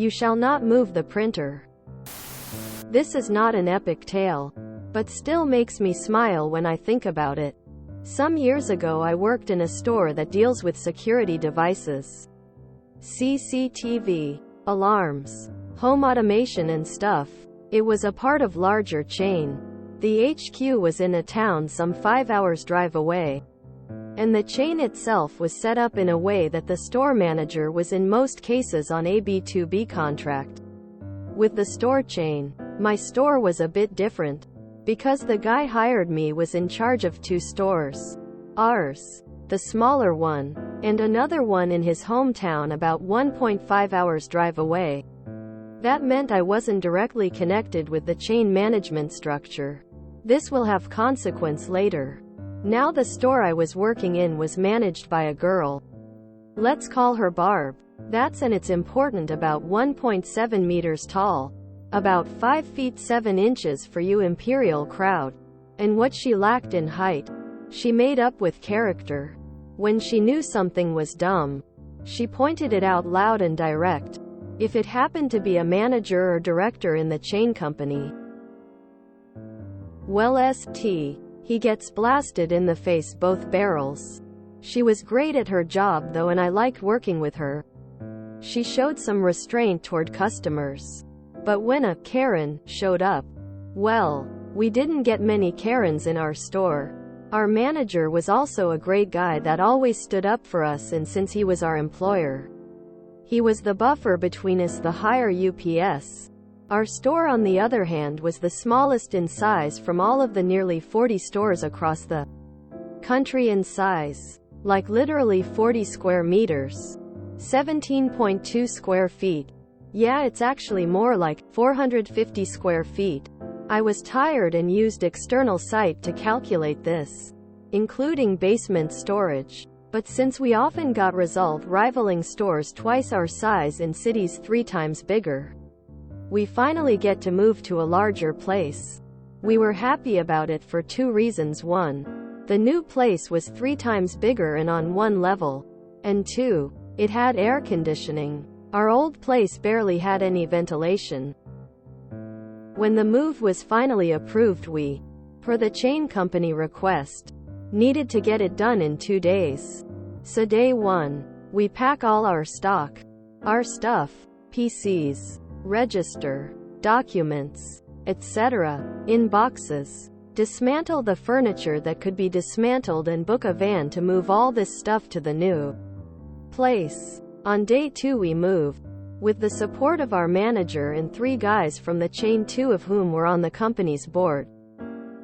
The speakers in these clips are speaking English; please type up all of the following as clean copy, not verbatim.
You shall not move the printer. This is not an epic tale, but still makes me smile when I think about it. Some years ago I worked in a store that deals with security devices. CCTV, alarms, home automation and stuff. It was a part of larger chain. The HQ was in a town some 5 hours drive away. And the chain itself was set up in a way that the store manager was in most cases on a B2B contract with the store chain. My store was a bit different, because the guy hired me was in charge of 2 stores. Ours, the smaller one, and another one in his hometown about 1.5 hours drive away. That meant I wasn't directly connected with the chain management structure. This will have consequence later. Now the store I was working in was managed by a girl. Let's call her Barb. It's important, about 1.7 meters tall. About 5 feet 7 inches for you imperial crowd. And what she lacked in height, she made up with character. When she knew something was dumb, she pointed it out loud and direct. If it happened to be a manager or director in the chain company, well, he gets blasted in the face both barrels. She was great at her job though, and I liked working with her. She showed some restraint toward customers. But when a Karen showed up, well, we didn't get many Karens in our store. Our manager was also a great guy that always stood up for us, and since he was our employer, he was the buffer between us, the higher UPS. Our store, on the other hand, was the smallest in size from all of the nearly 40 stores across the country in size. Like literally 40 square meters. 17.2 square feet. Yeah, it's actually more like 450 square feet. I was tired and used external site to calculate this, including basement storage. But since we often got result rivaling stores twice our size in cities 3 times bigger, we finally get to move to a larger place. We were happy about it for 2 reasons. 1, the new place was 3 times bigger and on 1 level. And 2, it had air conditioning. Our old place barely had any ventilation. When the move was finally approved, we, per the chain company request, needed to get it done in 2 days. So day 1, we pack all our stock, our stuff, PCs, register, documents, etc., in boxes, dismantle the furniture that could be dismantled, and book a van to move all this stuff to the new place. On day 2 we moved, with the support of our manager and 3 guys from the chain, 2 of whom were on the company's board.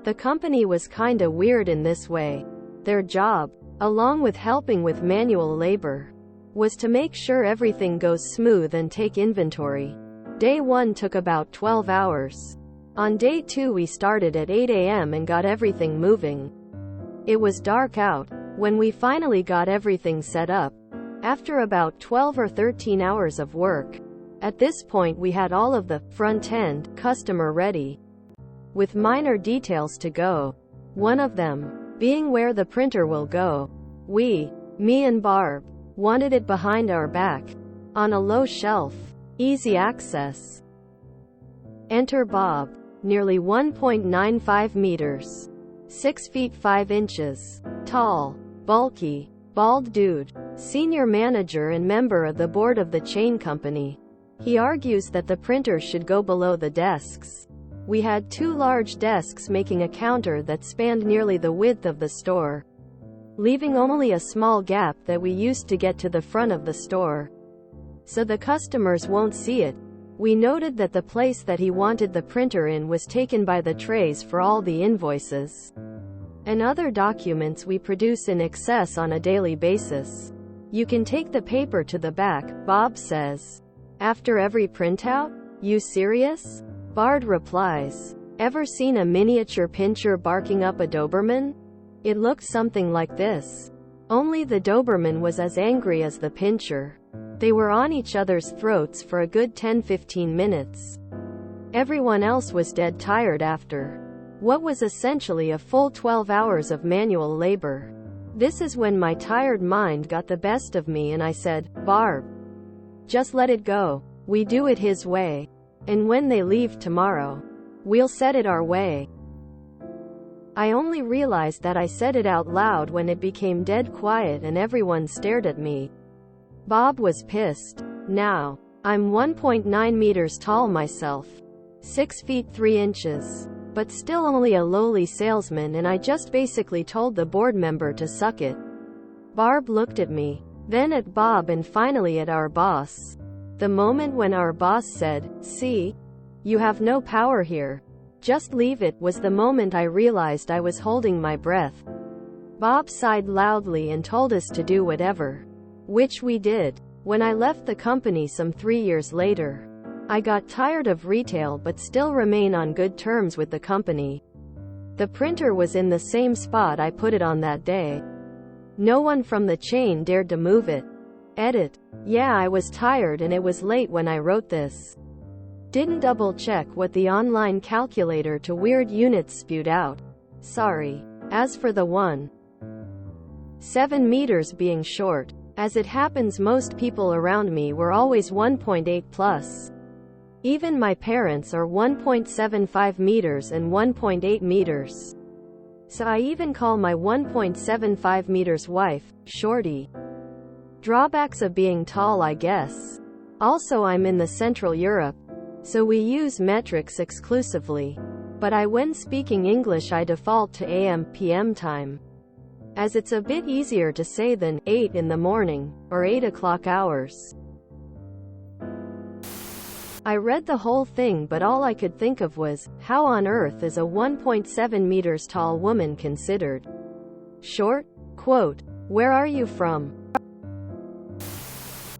The company was kinda weird in this way. Their job, along with helping with manual labor, was to make sure everything goes smooth and take inventory. Day 1 took about 12 hours. On day 2 we started at 8 a.m. and got everything moving. It was dark out when we finally got everything set up, after about 12 or 13 hours of work. At this point we had all of the front-end customer ready, with minor details to go. One of them being where the printer will go. Me and Barb, wanted it behind our back, on a low shelf, easy access. Enter Bob, nearly 1.95 meters, 6 feet 5 inches, tall, bulky, bald dude, senior manager and member of the board of the chain company. He argues that the printer should go below the desks. We had 2 large desks making a counter that spanned nearly the width of the store, leaving only a small gap that we used to get to the front of the store, so the customers won't see it. We noted that the place that he wanted the printer in was taken by the trays for all the invoices and other documents we produce in excess on a daily basis. You can take the paper to the back, Bob says. After every printout? You serious? Bard replies. Ever seen a miniature pincher barking up a Doberman? It looked something like this. Only the Doberman was as angry as the pincher. They were on each other's throats for a good 10-15 minutes. Everyone else was dead tired after what was essentially a full 12 hours of manual labor. This is when my tired mind got the best of me and I said, Barb, just let it go. We do it his way. And when they leave tomorrow, we'll set it our way. I only realized that I said it out loud when it became dead quiet and everyone stared at me. Bob was pissed. Now, I'm 1.9 meters tall myself. 6 feet 3 inches. But still only a lowly salesman, and I just basically told the board member to suck it. Barb looked at me, then at Bob, and finally at our boss. The moment when our boss said, "See? You have no power here. Just leave it," was the moment I realized I was holding my breath. Bob sighed loudly and told us to do whatever. Which we did. When I left the company some 3 years later, I got tired of retail but still remain on good terms with the company. The printer was in the same spot I put it on that day. No one from the chain dared to move it. Edit. Yeah, I was tired and it was late when I wrote this. Didn't double check what the online calculator to weird units spewed out. Sorry. As for the 1.7 meters being short, as it happens most people around me were always 1.8 plus. Even my parents are 1.75 meters and 1.8 meters. So I even call my 1.75 meters wife, Shorty. Drawbacks of being tall, I guess. Also, I'm in the Central Europe, so we use metrics exclusively. But when speaking English I default to AM/PM time, as it's a bit easier to say than 8 in the morning, or 8 o'clock hours. I read the whole thing, but all I could think of was, how on earth is a 1.7 meters tall woman considered short? Quote, "Where are you from?"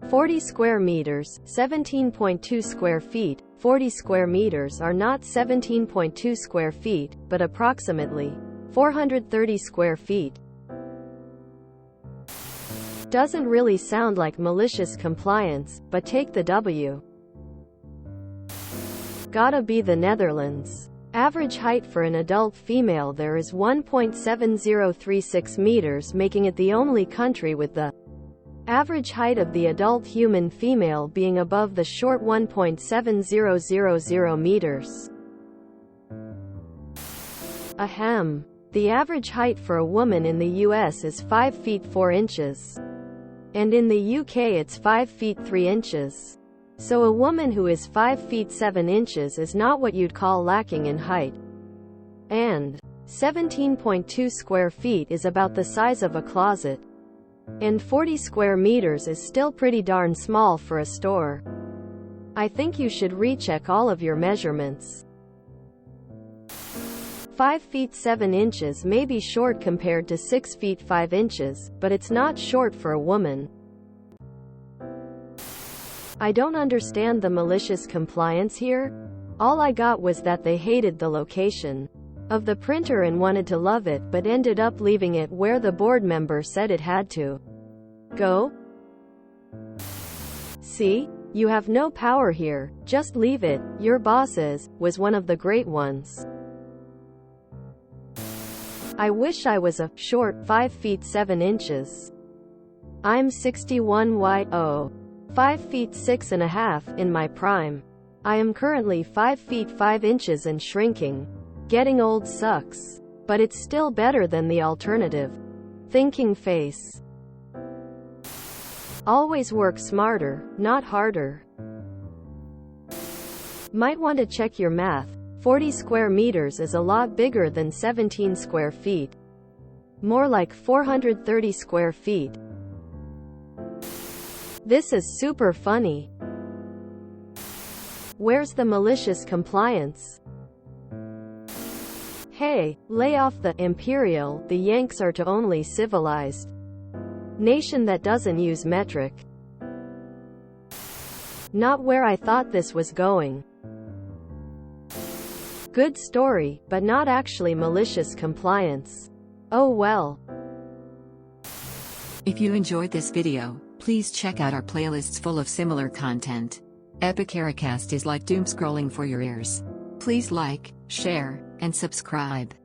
40 square meters, 17.2 square feet. 40 square meters are not 17.2 square feet, but approximately 430 square feet. Doesn't really sound like malicious compliance, but take the W. Gotta be the Netherlands. Average height for an adult female there is 1.7036 meters, making it the only country with the average height of the adult human female being above the short 1.7000 meters. Ahem. The average height for a woman in the US is 5 feet 4 inches. And in the UK it's 5 feet 3 inches. So a woman who is 5 feet 7 inches is not what you'd call lacking in height. And 17.2 square feet is about the size of a closet. And 40 square meters is still pretty darn small for a store. I think you should recheck all of your measurements. 5 feet 7 inches may be short compared to 6 feet 5 inches, but it's not short for a woman. I don't understand the malicious compliance here. All I got was that they hated the location of the printer and wanted to love it, but ended up leaving it where the board member said it had to go. See? You have no power here, just leave it, your bosses, was one of the great ones. I wish I was a short 5 feet 7 inches. I'm 61 5 feet 6.5 in my prime. I am currently 5 feet 5 inches and shrinking. Getting old sucks. But it's still better than the alternative. Thinking face. Always work smarter, not harder. Might want to check your math. 40 square meters is a lot bigger than 17 square feet. More like 430 square feet. This is super funny. Where's the malicious compliance? Hey, lay off the imperial, the Yanks are to only civilized nation that doesn't use metric. Not where I thought this was going. Good story, but not actually malicious compliance. Oh well. If you enjoyed this video, please check out our playlists full of similar content. EddekFZ is like doom scrolling for your ears. Please like, share, and subscribe.